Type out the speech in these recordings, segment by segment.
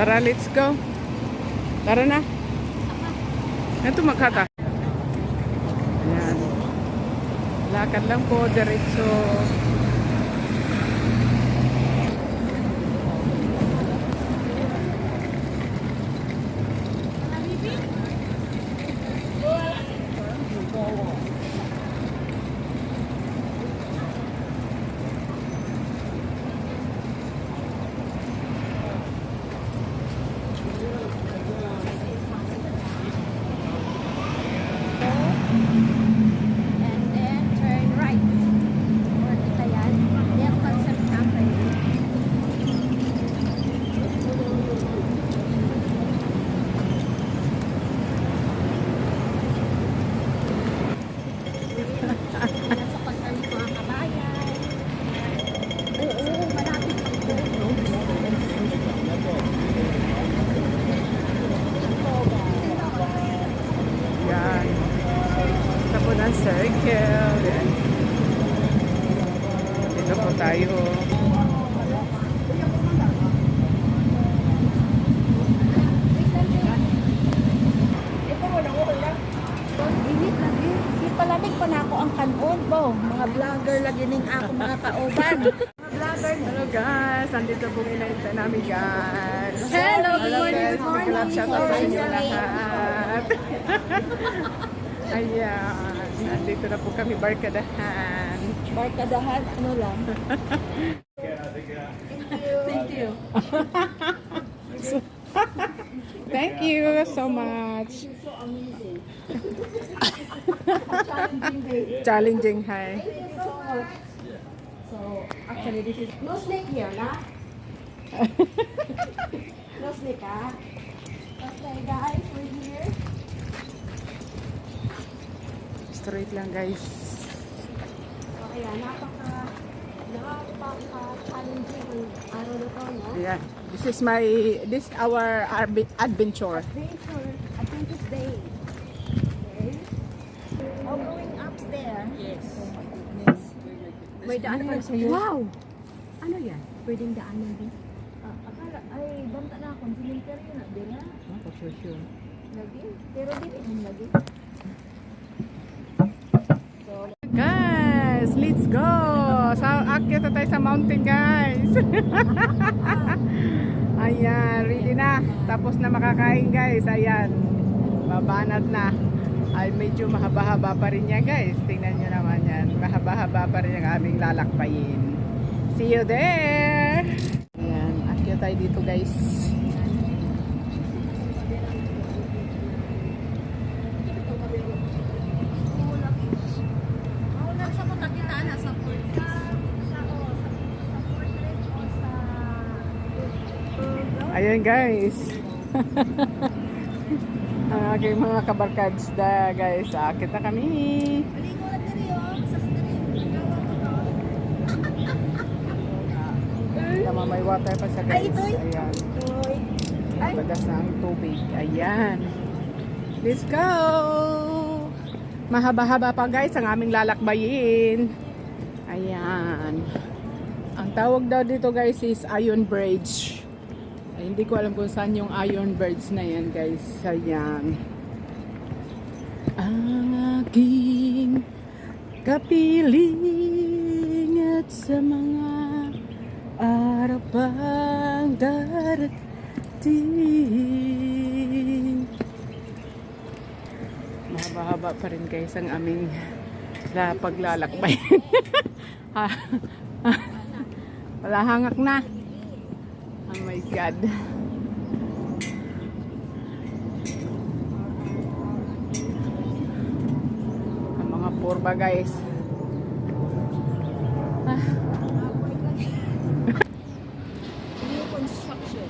Tara, let's go. Tara na. Ito Makata. Ayan. Lakad lang po, diretso. Circle. Yan. Dito po tayo. Init lagi. Palamig pa na ako ang kanon bo. Mga vlogger lagi ning ako mga kauban. Mga vlogger. Hello guys, andito po inaita namin guys. Hello, good morning, guys. good morning. Mag-love shout out sa inyo lahat. Ayan, nandito na po kami barkadahan. Barkadahan, ano lang. Thank you. Thank you so much. So amazing. Challenging high. So, actually this is no snake here, na? No snake, ah? Okay guys, we're here. Straight lang guys. So, ayan, napaka-challenging ang araw na to, no? Yeah, this our adventure. Adventure day. Okay. Oh, going upstairs. Yes. Oh my goodness. May daan pa sa'yo. Wow! Ano yan? Pwedeng daanan din? Akala, ay, banta na akong cemetery na, di na? For sure. Lagi? Pero di rin lagi. Guys, let's go! Akyat na tayo sa mountain guys. Ayan, ready na. Tapos na makakain guys. Ayan, babanat na. Ay medyo mahaba-haba pa rin yan guys. Tingnan nyo naman yan. Mahaba-haba pa rin yung aming lalakbayin. See you there! Ayan, akyat tayo dito guys. Ayan guys. Ang aking mga kabarkads da guys. Akit na kami. Tama, may water pa siya guys. Ayan. Bagas na ang tubig. Ayan. Let's go! Mahaba-haba pa guys ang aming lalakbayin. Ayan. Ang tawag daw dito guys is Iron Bridge. Ay, hindi ko alam kung saan yung Iron Birds na yan guys. Ayan. Ang aking kapiling at sa mga araw pang darating. Mahaba-haba pa rin guys ang aming paglalakbay. Wala hangak na. Oh my God. Ang mga purba guys. New construction.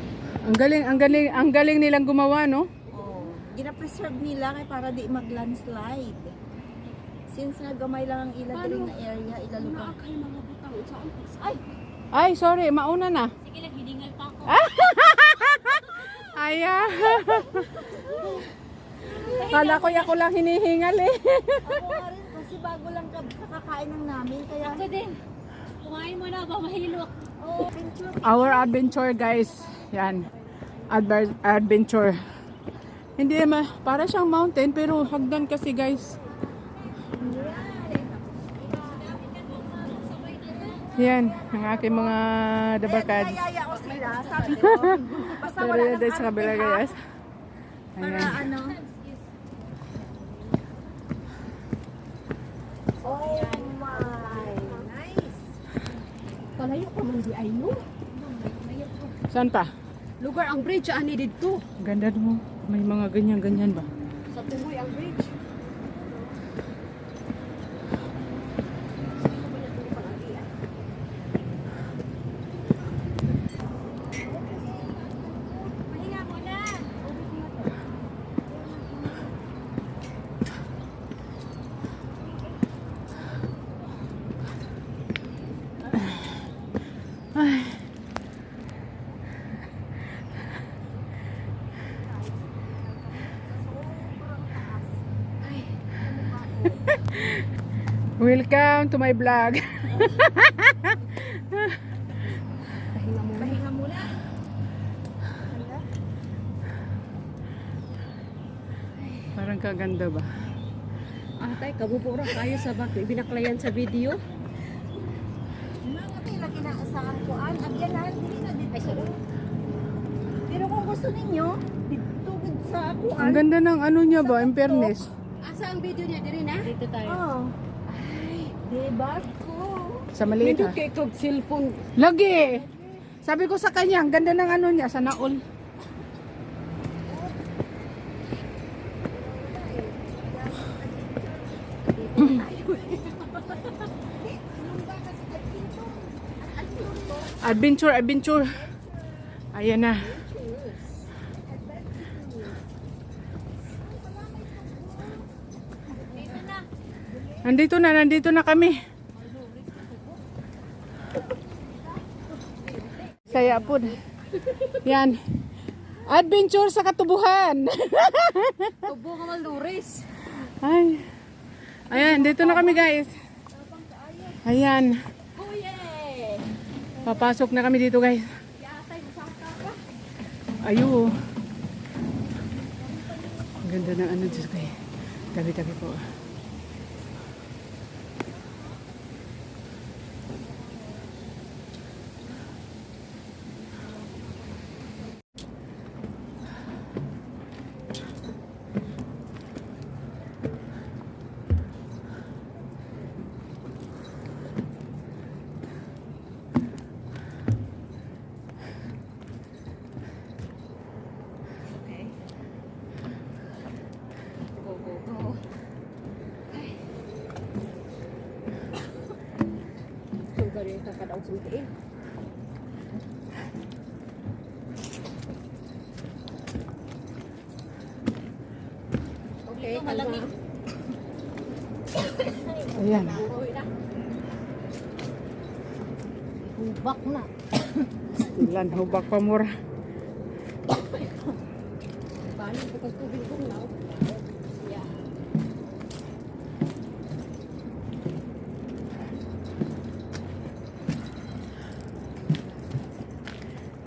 Ang galing nilang gumawa, no? Oh, gina-preserve nila kay para di mag-landslide. Since nga gamay lang ang ila na area, ilalubang. Ay! Ay, sorry, mauna na. Sige lang, hiningal pa ako. Aya. Kala ko ako lang hinihingal eh. Ako nga rin, kasi bago lang kakakain ng namin. Kaya... Ako din. Kumain mo na ba? Mahilo. Oh, adventure. Our adventure guys. Yan. adventure. Hindi para siyang mountain pero hagdan kasi guys. Yan, ang aking mga dabakad. Yaya ko sila, sabi ko. Basta Pero wala yan nang din sa kabila arte, ha? guys. Para Ayan. ano? Oh my. Nice. Kalayo ka man di ay no. Saan pa? Lugar ang bridge ani didto. Ganda mo. May mga ganyan-ganyan ba? Sa tumoy ang bridge. Pahinga muna. Welcome to my vlog. Pahinga mo. Pahinga muna. Parang kaganda ba? Atay kabubura kayo sa bak binaklayan sa video. Mga tila kinaasahan ko. Agyanan, hindi na dito. Pero kung gusto ninyo, dito sa akuan. Ang ganda ng ano niya ba? In fairness. Asa ang video niya diri na? Dito tayo. Oh. Ay, diba ko? Sa maliit Nindot ha. kay kog cellphone. Lagi! Sabi ko sa kanya, ang ganda ng ano niya, sa naol. Adventure, adventure. Ayan na. Nandito na kami. Kaya po. Yan. Adventure sa katubuhan. Tubo ka malures. Ay. Ayan, dito na kami guys. Ayan. Oh yeah. Papasok na kami dito guys. Yatay musaka pa. Ayo. Ang ganda ng ano dito guys. Tabi-tabi po. Go go go. Sugar yung kakadaw sumpiin. Okay, malamig. Ayan. Hubak na. Ilan hubak pa mura. Balik ko kag tubig kong now. Yeah.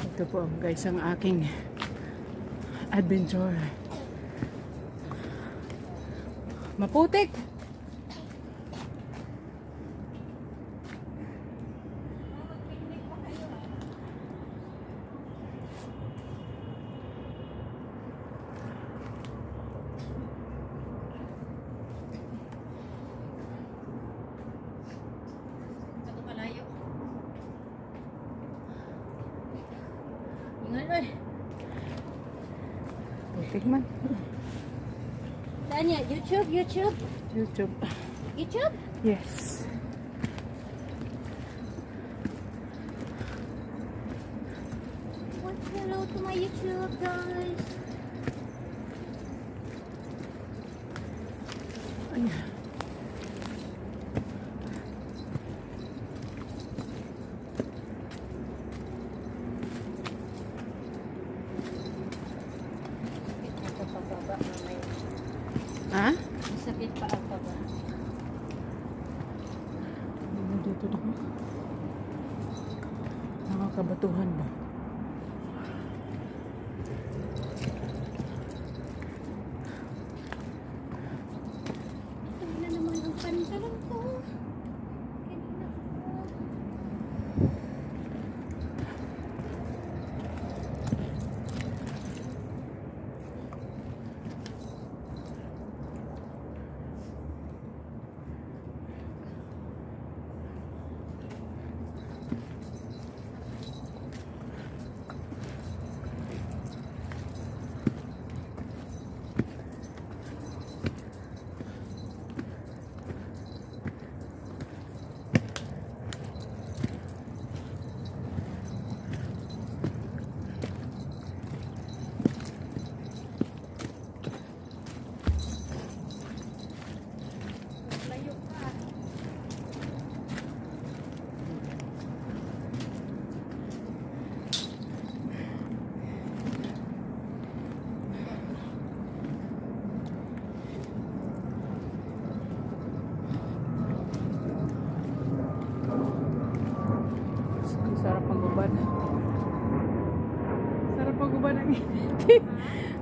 Ito po guys ang aking adventure. Maputik. Saan malayo? Ingat Putik man. Saan yan? YouTube? YouTube? YouTube. YouTube? Yes. What? Hello to my YouTube guys. Ayan. Ha? Sakit pa ang baba. Dito na kami. Nakakabatuhan ba?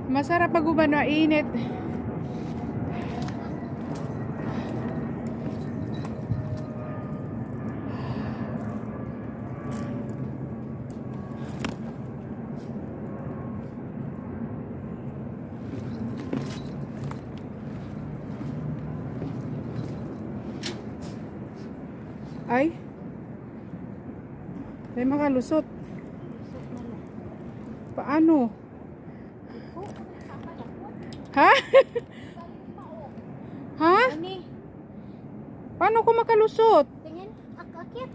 Masarap pag umano, init. Ay, may makalusot. Paano? Ha? Ha? Ani, Paano ko makalusot? tingin, akit.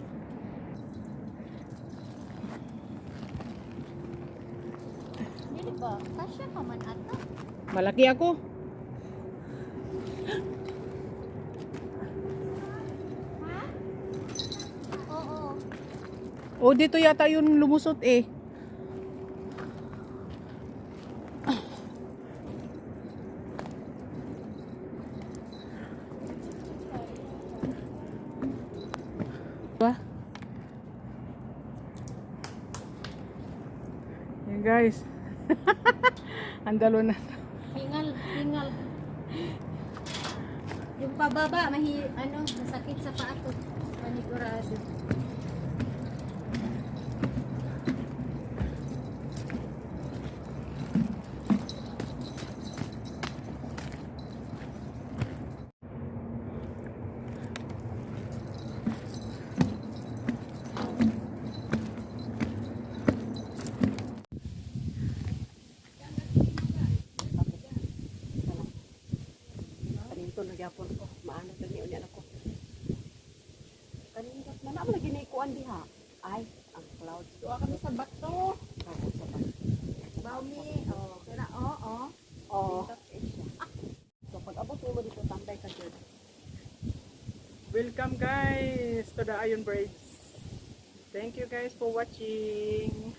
Dili ba? Kasya ka man ata. Malaki ako. Ha? Oo. O, dito yata yung lumusot eh. Ba? Yan guys. Andalo na. Hingal, hingal. Yung pababa, masakit sa paa ko. Panigurado. Kaninto na gyapon ko. Maano gani unya nako. Kaninto na na lagi na ikuan diha. Ay, ang clouds. Duwa kami sa bato. Ako sa bato. Baumi, oh, kira oh. Oh. So pag abot mo dito tambay ka dyan. Welcome guys to the Iron Bridge. Thank you guys for watching.